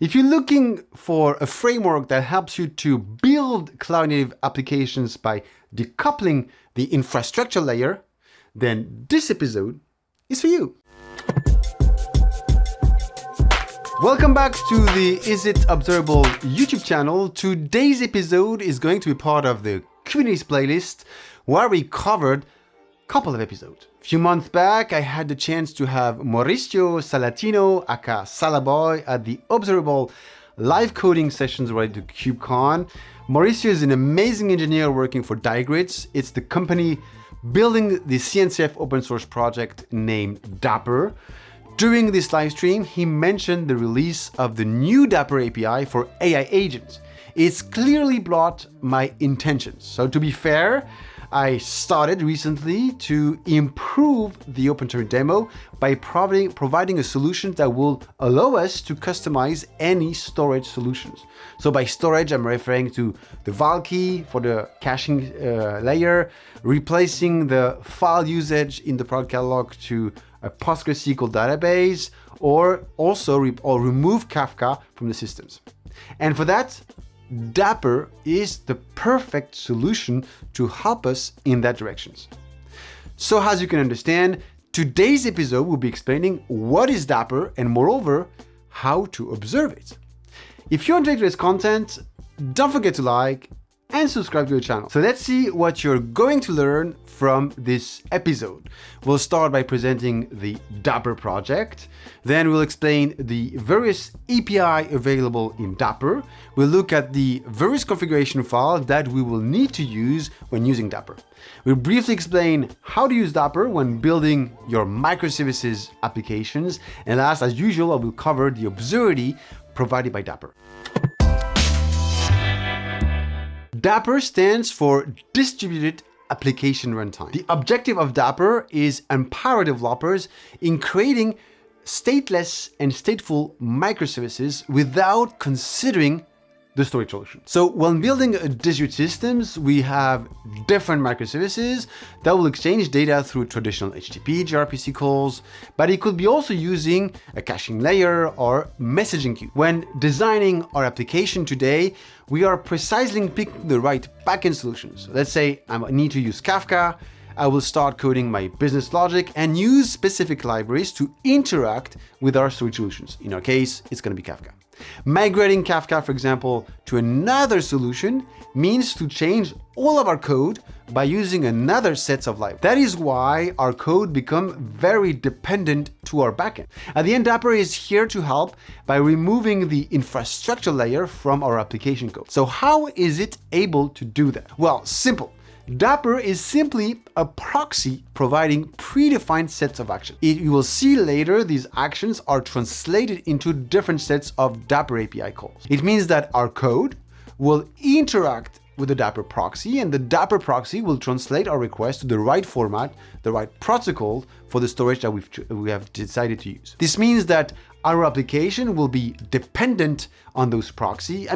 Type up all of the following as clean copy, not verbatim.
If you're looking for a framework that helps you to build cloud-native applications by decoupling the infrastructure layer, then this episode is for you. Welcome back to the Is It Observable YouTube channel. Today's episode is going to be part of the Communities playlist where we covered a couple of episodes. A few months back, I had the chance to have Mauricio Salatino, aka Salaboy, at the Observable live coding sessions related to KubeCon. Mauricio is an amazing engineer working for Diagrid. It's the company building the CNCF open source project named Dapr. During this live stream, he mentioned the release of the new Dapr API for AI agents. It's clearly brought my intentions. So to be fair, I started recently to improve the OpenTerm demo by providing a solution that will allow us to customize any storage solutions. So by storage, I'm referring to the val key for the caching layer, replacing the file usage in the product catalog to a PostgreSQL database, or also remove Kafka from the systems. And for that, Dapr is the perfect solution to help us in that direction. So as you can understand, today's episode will be explaining what is Dapr and moreover, how to observe it. If you enjoyed today's content, don't forget to like and subscribe to the channel. So let's see what you're going to learn from this episode. We'll start by presenting the Dapr project. Then we'll explain the various API available in Dapr. We'll look at the various configuration files that we will need to use when using Dapr. We'll briefly explain how to use Dapr when building your microservices applications. And last, as usual, I will cover the observability provided by Dapr. Dapr stands for Distributed Application Runtime. The objective of Dapr is empower developers in creating stateless and stateful microservices without considering the storage solution. So when building distributed systems, we have different microservices that will exchange data through traditional HTTP, gRPC calls, but it could be also using a caching layer or messaging queue. When designing our application today, we are precisely picking the right backend solutions. So let's say I need to use Kafka. I will start coding my business logic and use specific libraries to interact with our storage solutions. In our case, it's going to be Kafka. Migrating Kafka, for example, to another solution means to change all of our code by using another set of libraries. That is why our code becomes very dependent to our backend. At the end, Dapr is here to help by removing the infrastructure layer from our application code. So how is it able to do that? Well, simple. Dapr is simply a proxy providing predefined sets of actions. You will see later these actions are translated into different sets of Dapr API calls. It means that our code will interact with the Dapr proxy, and the Dapr proxy will translate our request to the right format, the right protocol for the storage that we have decided to use. This means that our application will be dependent on those proxies.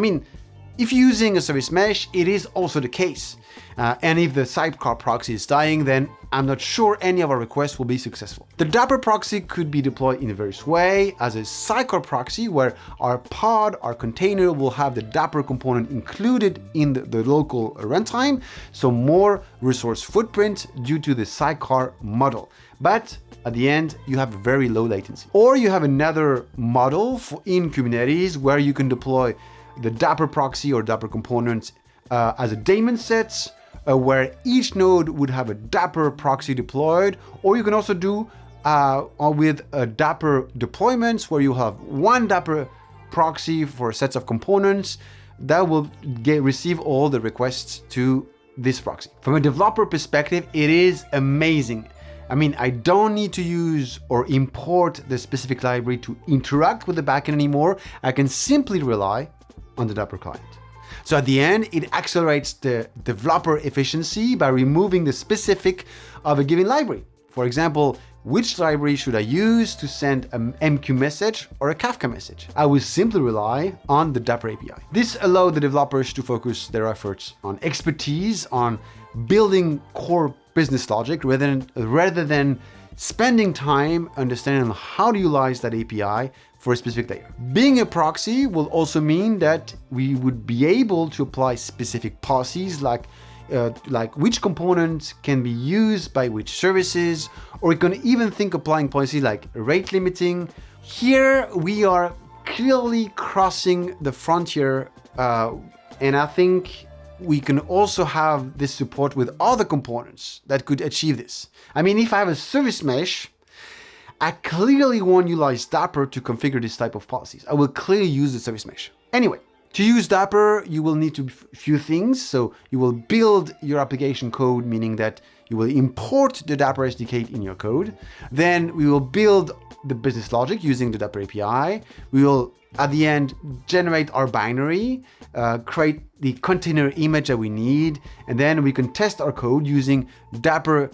If you're using a service mesh, it is also the case. And if the sidecar proxy is dying, then I'm not sure any of our requests will be successful. The Dapr proxy could be deployed in various ways as a sidecar proxy where our pod, our container will have the Dapr component included in the local runtime, so more resource footprint due to the sidecar model. But at the end, you have very low latency. Or you have another model in Kubernetes where you can deploy the Dapr proxy or Dapr components as a daemon set, where each node would have a Dapr proxy deployed, or you can also do with Dapr deployments where you have one Dapr proxy for sets of components that will receive all the requests to this proxy. From a developer perspective, it is amazing. I don't need to use or import the specific library to interact with the backend anymore. I can simply rely on the Dapr client. So at the end, it accelerates the developer efficiency by removing the specific of a given library. For example, which library should I use to send an MQ message or a Kafka message? I will simply rely on the Dapr API. This allows the developers to focus their efforts on expertise, on building core business logic rather than spending time understanding how to utilize that API for a specific layer. Being a proxy will also mean that we would be able to apply specific policies like which components can be used by which services, or we can even think applying policies like rate limiting. Here we are clearly crossing the frontier, and I think we can also have this support with other components that could achieve this. I mean, if I have a service mesh, I clearly won't utilize Dapr to configure this type of policies. I will clearly use the service mesh. Anyway, to use Dapr, you will need to few things. So you will build your application code, meaning that you will import the Dapr SDK in your code. Then we will build the business logic using the Dapr API. We will, at the end, generate our binary, create the container image that we need, and then we can test our code using Dapr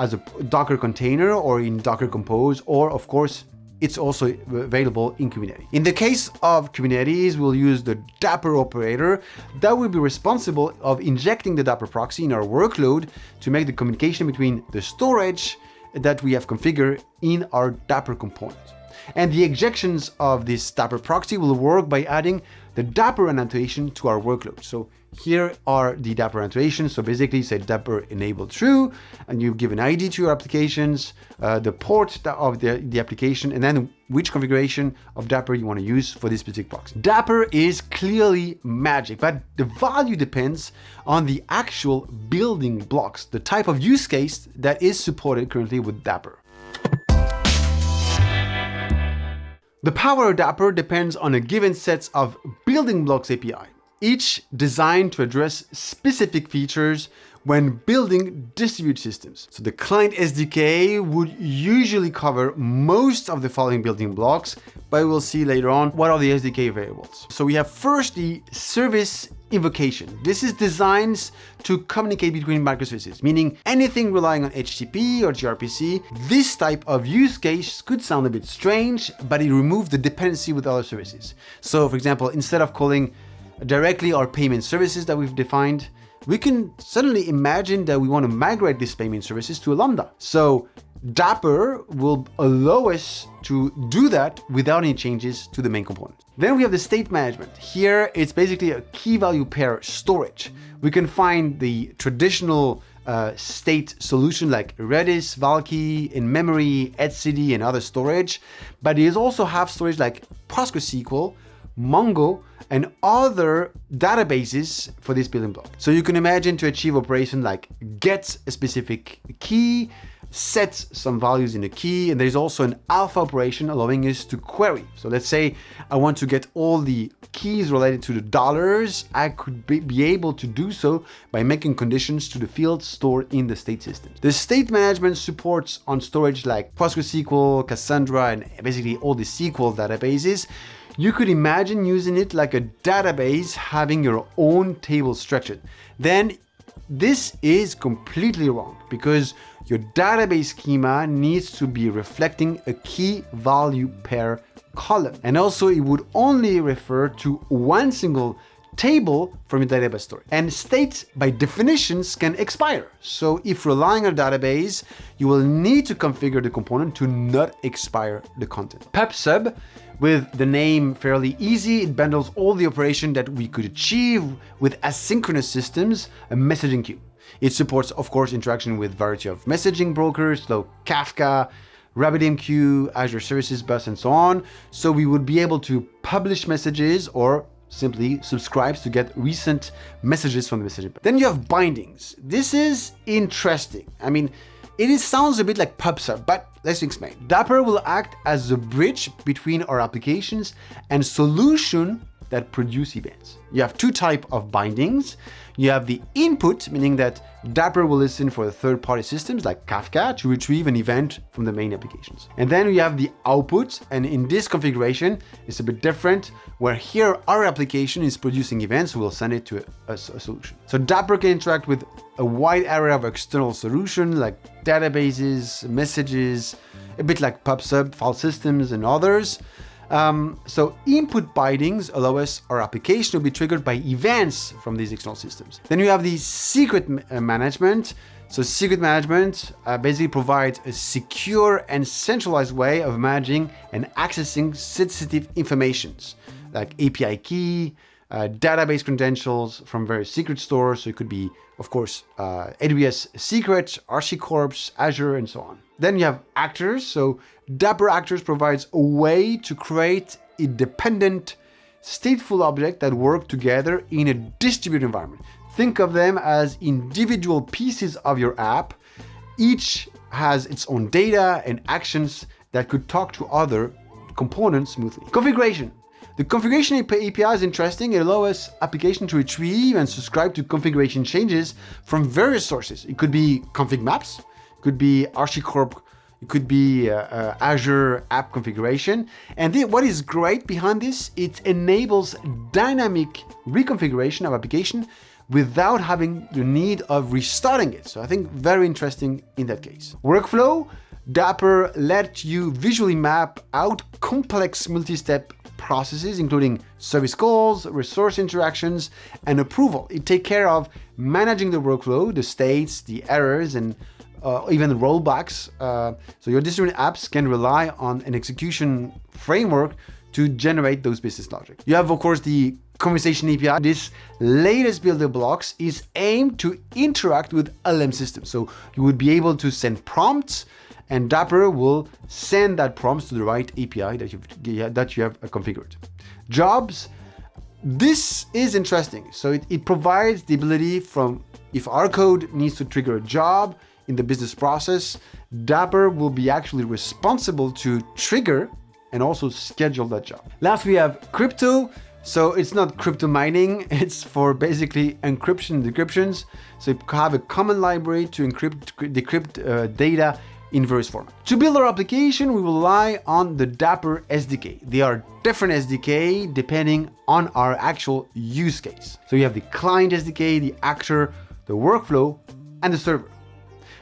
as a Docker container or in Docker Compose, or of course, it's also available in Kubernetes. In the case of Kubernetes, we'll use the Dapr operator that will be responsible of injecting the Dapr proxy in our workload to make the communication between the storage that we have configured in our Dapr component. And the injections of this Dapr proxy will work by adding the Dapr annotation to our workload. So here are the Dapr annotations. So basically say Dapr enable true, and you give an ID to your applications, the port of the application, and then which configuration of Dapr you want to use for this specific proxy. Dapr is clearly magic, but the value depends on the actual building blocks, the type of use case that is supported currently with Dapr. The power of Dapr depends on a given set of building blocks API, each designed to address specific features when building distributed systems. So the client SDK would usually cover most of the following building blocks, but we'll see later on what are the SDK variables. So we have first the service invocation. This is designed to communicate between microservices, meaning anything relying on HTTP or gRPC. This type of use case could sound a bit strange, but it removes the dependency with other services. So for example, instead of calling directly our payment services that we've defined, we can suddenly imagine that we want to migrate these payment services to a Lambda. So Dapr will allow us to do that without any changes to the main component. Then we have the state management. Here, it's basically a key value pair storage. We can find the traditional state solution like Redis, Valkey, in-memory, etcd, and other storage, but it also have storage like PostgreSQL, Mongo, and other databases for this building block. So you can imagine to achieve operation like get a specific key, set some values in a key, and there's also an alpha operation allowing us to query. So let's say I want to get all the keys related to the dollars. I could be able to do so by making conditions to the fields stored in the state system. The state management supports on storage like PostgreSQL, Cassandra, and basically all the SQL databases. You could imagine using it like a database having your own table structured. Then this is completely wrong because your database schema needs to be reflecting a key value pair column. And also it would only refer to one single table from your database storage. And state by definitions can expire. So if relying on a database, you will need to configure the component to not expire the content. PubSub, with the name fairly easy, it bundles all the operation that we could achieve with asynchronous systems, a messaging queue. It supports, of course, interaction with variety of messaging brokers, so Kafka, RabbitMQ, Azure Services Bus, and so on. So we would be able to publish messages or simply subscribes to get recent messages from the messaging. Then you have bindings. This is interesting. I mean, sounds a bit like PubSub, but let's explain. Dapr will act as a bridge between our applications and solution that produce events. You have two types of bindings. You have the input, meaning that Dapr will listen for the third-party systems like Kafka to retrieve an event from the main applications. And then you have the output, and in this configuration, it's a bit different, where here our application is producing events, we'll send it to a solution. So Dapr can interact with a wide array of external solutions like databases, messages, a bit like PubSub, file systems, and others. So input bindings allow us our application to be triggered by events from these external systems. Then you have the secret management. So secret management basically provides a secure and centralized way of managing and accessing sensitive informations like API key, database credentials from various secret stores. So it could be, of course, AWS Secret, HashiCorp, Azure, and so on. Then you have actors. So Dapr Actors provides a way to create independent, stateful objects that work together in a distributed environment. Think of them as individual pieces of your app. Each has its own data and actions that could talk to other components smoothly. Configuration. The configuration API is interesting. It allows application to retrieve and subscribe to configuration changes from various sources. It could be config maps, it could be HashiCorp, it could be Azure app configuration. And what is great behind this, it enables dynamic reconfiguration of application without having the need of restarting it. So I think very interesting in that case. Workflow. Dapr lets you visually map out complex multi-step processes, including service calls, resource interactions, and approval. It takes care of managing the workflow, the states, the errors, and even the rollbacks. So your distributed apps can rely on an execution framework to generate those business logic. You have, of course, the conversation API. This latest building blocks is aimed to interact with LM systems. So you would be able to send prompts, and Dapr will send that prompts to the right API that you have configured. Jobs. This is interesting. So it provides the ability from, if our code needs to trigger a job in the business process, Dapr will be actually responsible to trigger and also schedule that job. Last, we have crypto. So it's not crypto mining, it's for basically encryption and decryptions. So you have a common library to decrypt data in various formats. To build our application, we rely on the Dapr SDK. They are different SDK depending on our actual use case. So you have the client SDK, the actor, the workflow, and the server.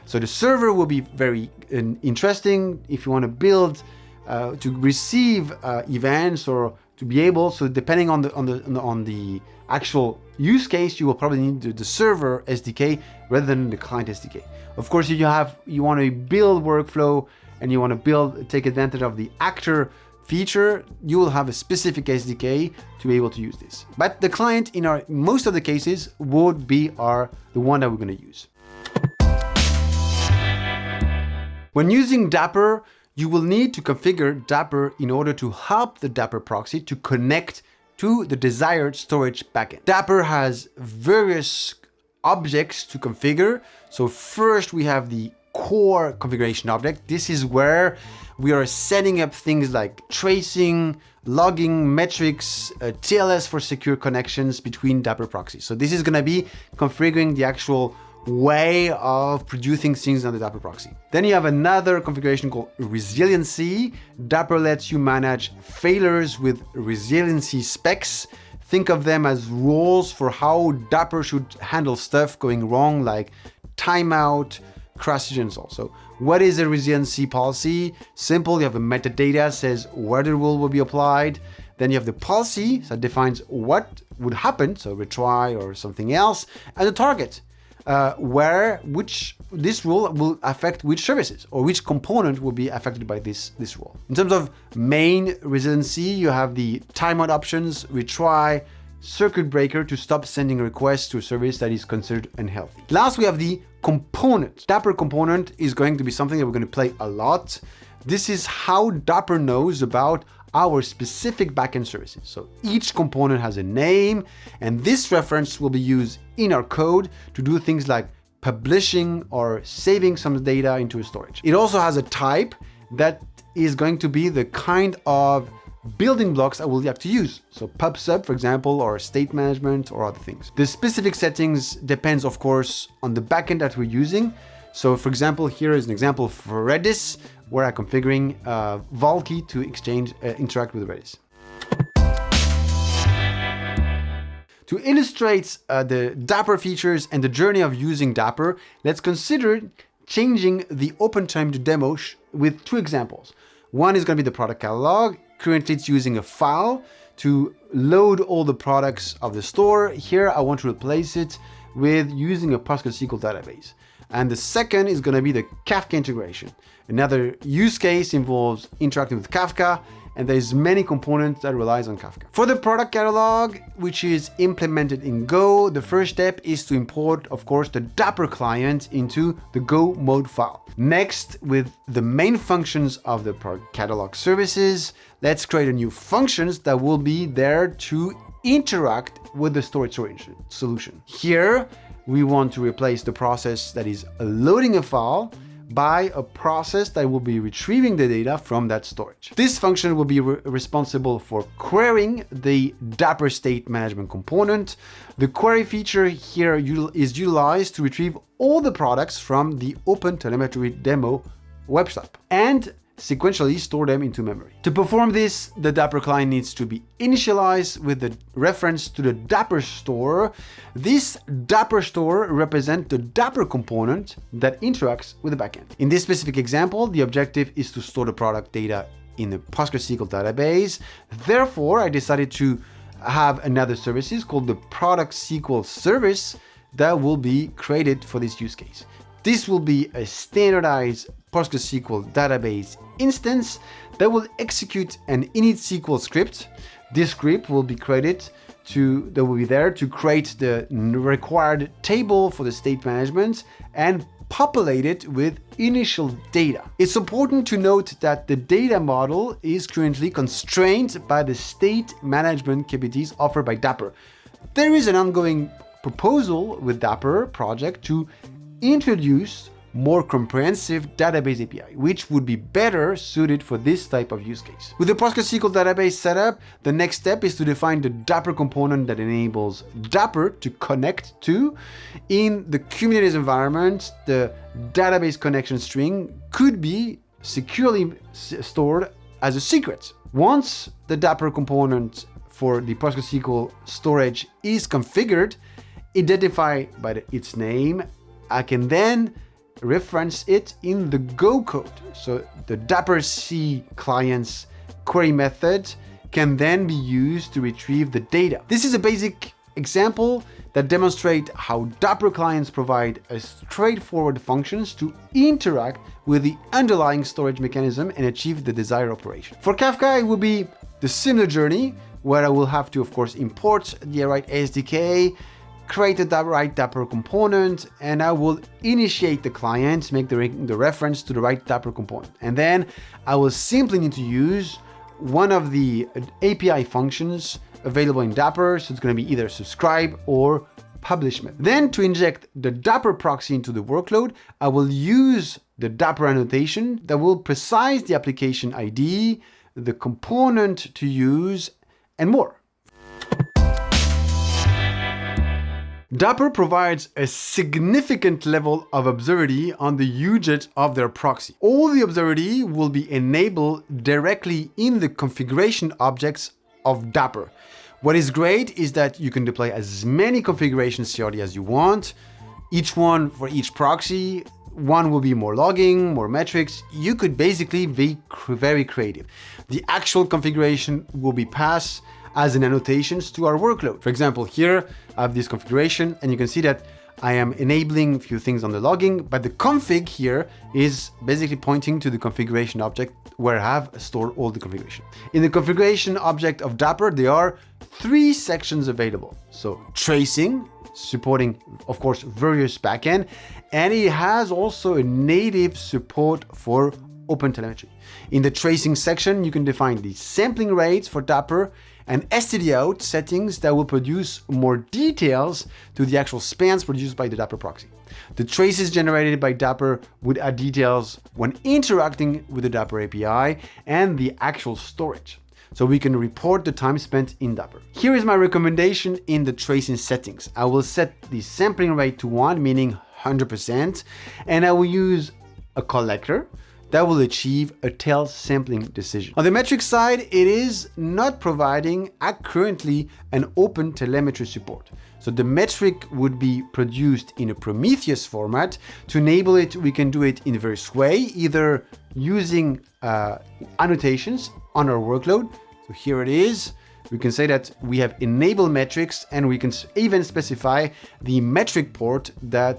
So the server will be very interesting if you want to build to receive events or to be able. So depending on the actual use case, you will probably need the server SDK rather than the client SDK. Of course, if you want to build workflow and you want to take advantage of the actor feature, you will have a specific SDK to be able to use this. But the client in most of the cases would be the one that we're going to use. When using Dapr, you will need to configure Dapr in order to help the Dapr proxy to connect to the desired storage backend. Dapr has various objects to configure. So first we have the core configuration object. This is where we are setting up things like tracing, logging, metrics, TLS for secure connections between Dapr proxies. So this is going to be configuring the actual way of producing things on the Dapr proxy. Then you have another configuration called resiliency. Dapr lets you manage failures with resiliency specs. Think of them as rules for how Dapr should handle stuff going wrong, like timeout, crashes, and so on. So what is a resiliency policy? Simple, you have a metadata says where the rule will be applied. Then you have the policy that defines what would happen, so retry or something else, and the target. This rule will affect which services or which component will be affected by this rule. In terms of main resiliency, you have the timeout options, retry, circuit breaker to stop sending requests to a service that is considered unhealthy. Last, we have the component. Dapr component is going to be something that we're going to play a lot. This is how Dapr knows about our specific backend services. So each component has a name, and this reference will be used in our code to do things like publishing or saving some data into a storage. It also has a type that is going to be the kind of building blocks I will have to use. So pub/sub, for example, or state management or other things. The specific settings depends, of course, on the backend that we're using. So for example, here is an example for Redis, where I'm configuring Valkey to interact with Redis. To illustrate the Dapr features and the journey of using Dapr, let's consider changing the open time to demo with two examples. One is going to be the product catalog. Currently, it's using a file to load all the products of the store. Here, I want to replace it with using a PostgreSQL database. And the second is going to be the Kafka integration. Another use case involves interacting with Kafka, and there's many components that relies on Kafka. For the product catalog, which is implemented in Go, the first step is to import, of course, the Dapr client into the Go mode file. Next, with the main functions of the product catalog services, let's create a new functions that will be there to interact with the storage solution. Here, we want to replace the process that is loading a file by a process that will be retrieving the data from that storage. This function will be responsible for querying the Dapr state management component. The query feature here is utilized to retrieve all the products from the OpenTelemetry demo webshop and sequentially store them into memory. To perform this, the Dapr client needs to be initialized with the reference to the Dapr store. This Dapr store represents the Dapr component that interacts with the backend. In this specific example, the objective is to store the product data in the PostgreSQL database. Therefore, I decided to have another service called the product SQL service that will be created for this use case. This will be a standardized PostgreSQL database instance that will execute an init SQL script. This script will be created that will be there to create the required table for the state management and populate it with initial data. It's important to note that the data model is currently constrained by the state management capabilities offered by Dapr. There is an ongoing proposal with Dapr project to introduce more comprehensive database API, which would be better suited for this type of use case. With the PostgreSQL database setup, the next step is to define the Dapr component that enables Dapr to connect to. In the Kubernetes environment, the database connection string could be securely stored as a secret. Once the Dapr component for the PostgreSQL storage is configured, identified by its name, I can then reference it in the Go code. So the Dapr C client's query method can then be used to retrieve the data. This is a basic example that demonstrates how Dapr clients provide a straightforward functions to interact with the underlying storage mechanism and achieve the desired operation. For Kafka, it will be the similar journey where I will have to, of course, import the right SDK, create the right Dapr component, and I will initiate the client, make the reference to the right Dapr component. And then I will simply need to use one of the API functions available in Dapr. So it's going to be either subscribe or publishment. Then to inject the Dapr proxy into the workload, I will use the Dapr annotation that will precise the application ID, the component to use, and more. Dapr provides a significant level of observability on the usage of their proxy. All the observability will be enabled directly in the configuration objects of Dapr. What is great is that you can deploy as many configurations CRD as you want, each one for each proxy. One will be more logging, more metrics. You could basically be very creative. The actual configuration will be passed as an annotations to our workload. For example, here I have this configuration and you can see that I am enabling a few things on the logging, but the config here is basically pointing to the configuration object where I have stored all the configuration. In the configuration object of Dapr, there are 3 sections available. So tracing, supporting, of course, various backend, and it has also a native support for OpenTelemetry. In the tracing section, you can define the sampling rates for Dapr and stdout settings that will produce more details to the actual spans produced by the Dapr proxy. The traces generated by Dapr would add details when interacting with the Dapr API and the actual storage, so we can report the time spent in Dapr. Here is my recommendation in the tracing settings. I will set the sampling rate to 1, meaning 100%, and I will use a collector that will achieve a tail sampling decision. On the metric side, it is not providing currently an OpenTelemetry support. So the metric would be produced in a Prometheus format. To enable it, we can do it in various ways, either using annotations on our workload. So here it is. we can say that we have enabled metrics, and we can even specify the metric port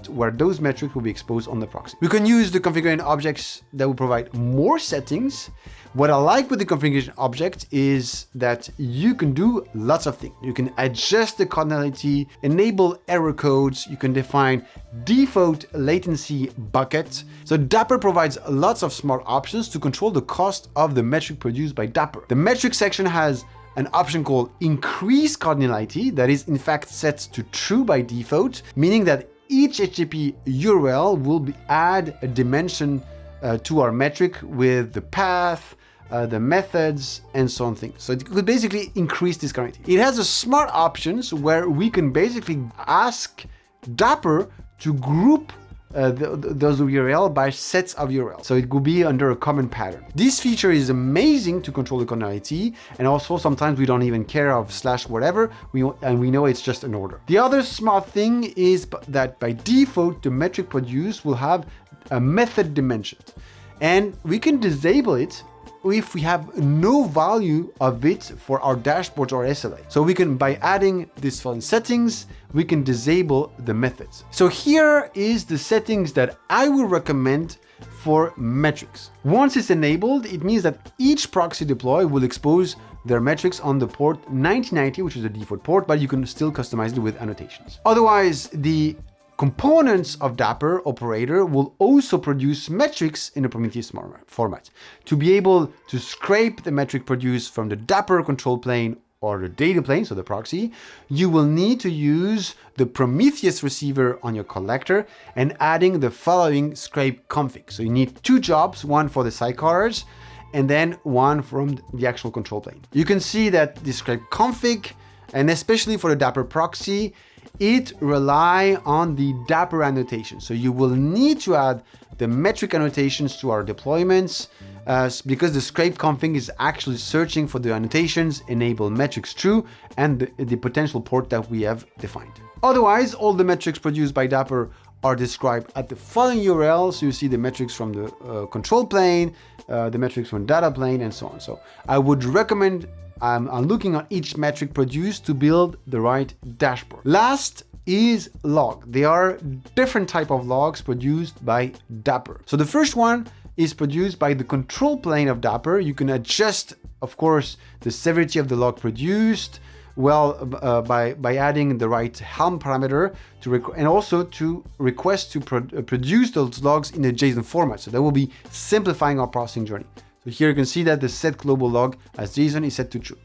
where those metrics will be exposed on the proxy. We can use the configuration objects that will provide more settings. What I like with the configuration object is that you can do lots of things. You can adjust the cardinality, enable error codes, you can define default latency buckets. So Dapr provides lots of smart options to control the cost of the metric produced by Dapr. The metric section has an option called increase cardinality that is in fact set to true by default, meaning that each HTTP URL will add a dimension to our metric with the path, the methods, and so on things. So it could basically increase this cardinality. It has a smart options where we can basically ask Dapr to group those URL by sets of URL. So it could be under a common pattern. This feature is amazing to control the cardinality, and also sometimes we don't even care of slash whatever, and we know it's just an order. The other smart thing is that by default, the metric produced will have a method dimension, and we can disable it if we have no value of it for our dashboards or SLA. So we can, by adding this following settings, we can disable the methods. So here is the settings that I would recommend for metrics. Once it's enabled, it means that each proxy deploy will expose their metrics on the port 9090, which is the default port, but you can still customize it with annotations. Otherwise, the components of Dapr operator will also produce metrics in a Prometheus format. To be able to scrape the metric produced from the Dapr control plane or the data plane, so the proxy, you will need to use the Prometheus receiver on your collector and adding the following scrape config. So you need two jobs, one for the sidecars and then one from the actual control plane. You can see that the scrape config, and especially for the Dapr proxy, it rely on the Dapr annotation. So you will need to add the metric annotations to our deployments because the scrape config is actually searching for the annotations, enable metrics true, and the potential port that we have defined. Otherwise, all the metrics produced by Dapr are described at the following URL. So you see the metrics from the control plane, the metrics from data plane, and so on. So I would recommend I'm looking at each metric produced to build the right dashboard. Last is log. There are different type of logs produced by Dapr. So the first one is produced by the control plane of Dapr. You can adjust, of course, the severity of the log produced by adding the right Helm parameter and also to request to produce those logs in a JSON format. So that will be simplifying our processing journey. So here you can see that the set global log as JSON is set to true.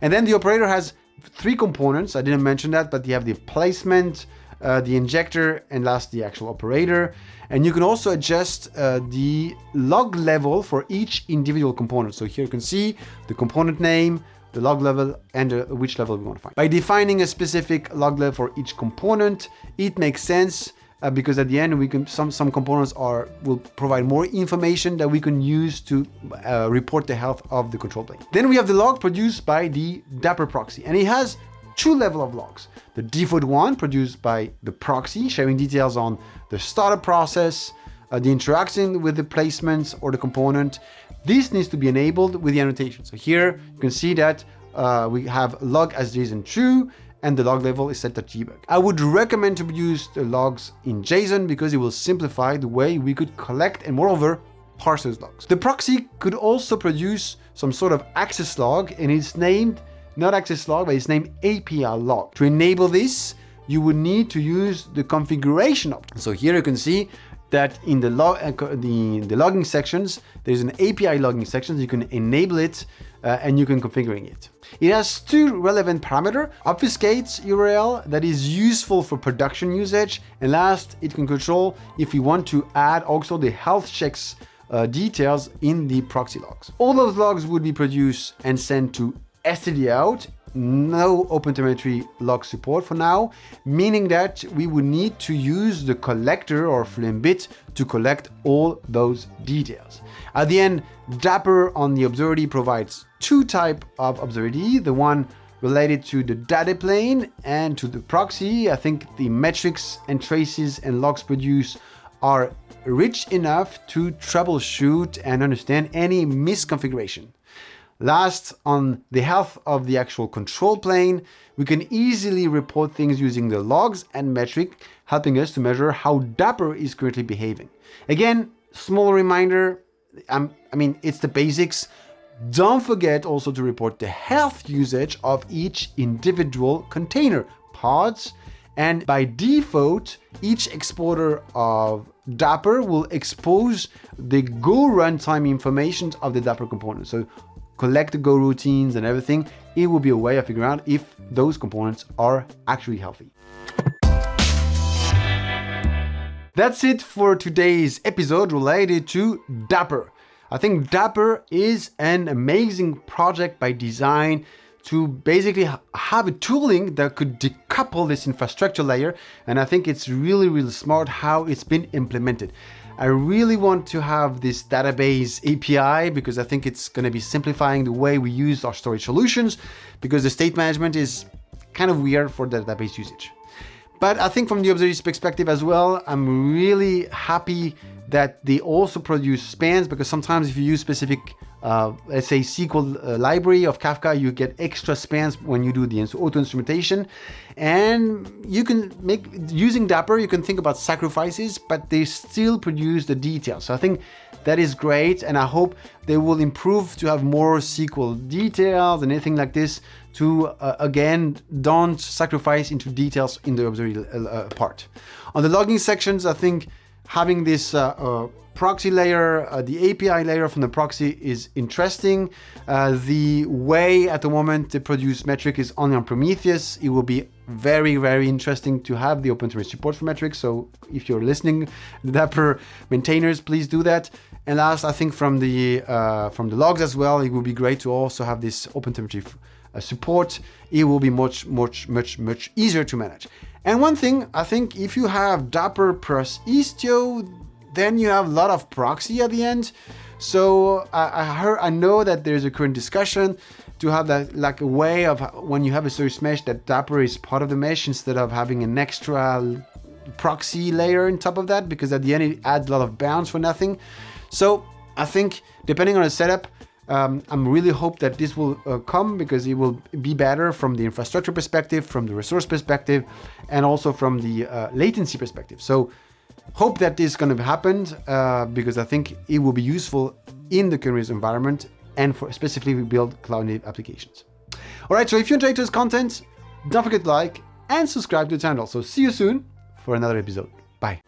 And then the operator has three components. I didn't mention that, but you have the placement, the injector, and last the actual operator. And you can also adjust the log level for each individual component. So here you can see the component name, the log level, and which level we want to find. By defining a specific log level for each component, it makes sense because at the end we can some components will provide more information that we can use to report the health of the control plane. Then we have the log produced by the Dapr proxy, and it has two levels of logs. The default one produced by the proxy, sharing details on the startup process, the interaction with the placements or the component. This needs to be enabled with the annotation. So here you can see that we have log as JSON true, and the log level is set to debug. I would recommend to produce the logs in JSON because it will simplify the way we could collect and moreover parse those logs. The proxy could also produce some sort of access log, and it's named not access log, but it's named API log. To enable this, you would need to use the configuration option. So here you can see that in the logging sections, there's an API logging section. You can enable it and you can configure it. It has two relevant parameters: obfuscates URL that is useful for production usage, and last, it can control if we want to add also the health checks details in the proxy logs. All those logs would be produced and sent to std out. No OpenTelemetry log support for now, meaning that we would need to use the collector or Flimbit to collect all those details. At the end, Dapr on the Observability provides two types of Observability, the one related to the data plane and to the proxy. I think the metrics and traces and logs produced are rich enough to troubleshoot and understand any misconfiguration. Last, on the health of the actual control plane, we can easily report things using the logs and metric, helping us to measure how Dapr is currently behaving. Again, small reminder, I mean, it's the basics. Don't forget also to report the health usage of each individual container, pods, and by default, each exporter of Dapr will expose the Go runtime information of the Dapr component. So collect the Go routines and everything. It will be a way of figuring out if those components are actually healthy. That's it for today's episode related to Dapr. I think Dapr is an amazing project by design to basically have a tooling that could decouple this infrastructure layer. And I think it's really, really smart how it's been implemented. I really want to have this database API because I think it's going to be simplifying the way we use our storage solutions, because the state management is kind of weird for the database usage. But I think from the Observability perspective as well, I'm really happy that they also produce spans, because sometimes if you use specific, let's say SQL library of Kafka, you get extra spans when you do the auto instrumentation. And you can make, using Dapr, you can think about sacrifices, but they still produce the details. So I think that is great. And I hope they will improve to have more SQL details and anything like this to, again, don't sacrifice into details in the observability part. On the logging sections, I think having this proxy layer, the API layer from the proxy is interesting. The way at the moment they produce metric is only on Prometheus. It will be very, very interesting to have the OpenTourist support for metrics. So if you're listening, the Dapr maintainers, please do that. And last, I think from the logs as well, it will be great to also have this OpenTelemetry support. It will be much easier to manage. And one thing, I think if you have Dapr plus Istio, then you have a lot of proxy at the end. So I know that there's a current discussion to have that, like a way of when you have a service mesh, that Dapr is part of the mesh instead of having an extra proxy layer on top of that, because at the end it adds a lot of bounds for nothing. So I think depending on the setup, I'm really hope that this will come, because it will be better from the infrastructure perspective, from the resource perspective, and also from the latency perspective. So hope that this is going to happen, because I think it will be useful in the Kubernetes environment, and for specifically we build cloud-native applications. All right, so if you enjoyed this content, don't forget to like and subscribe to the channel. So see you soon for another episode. Bye.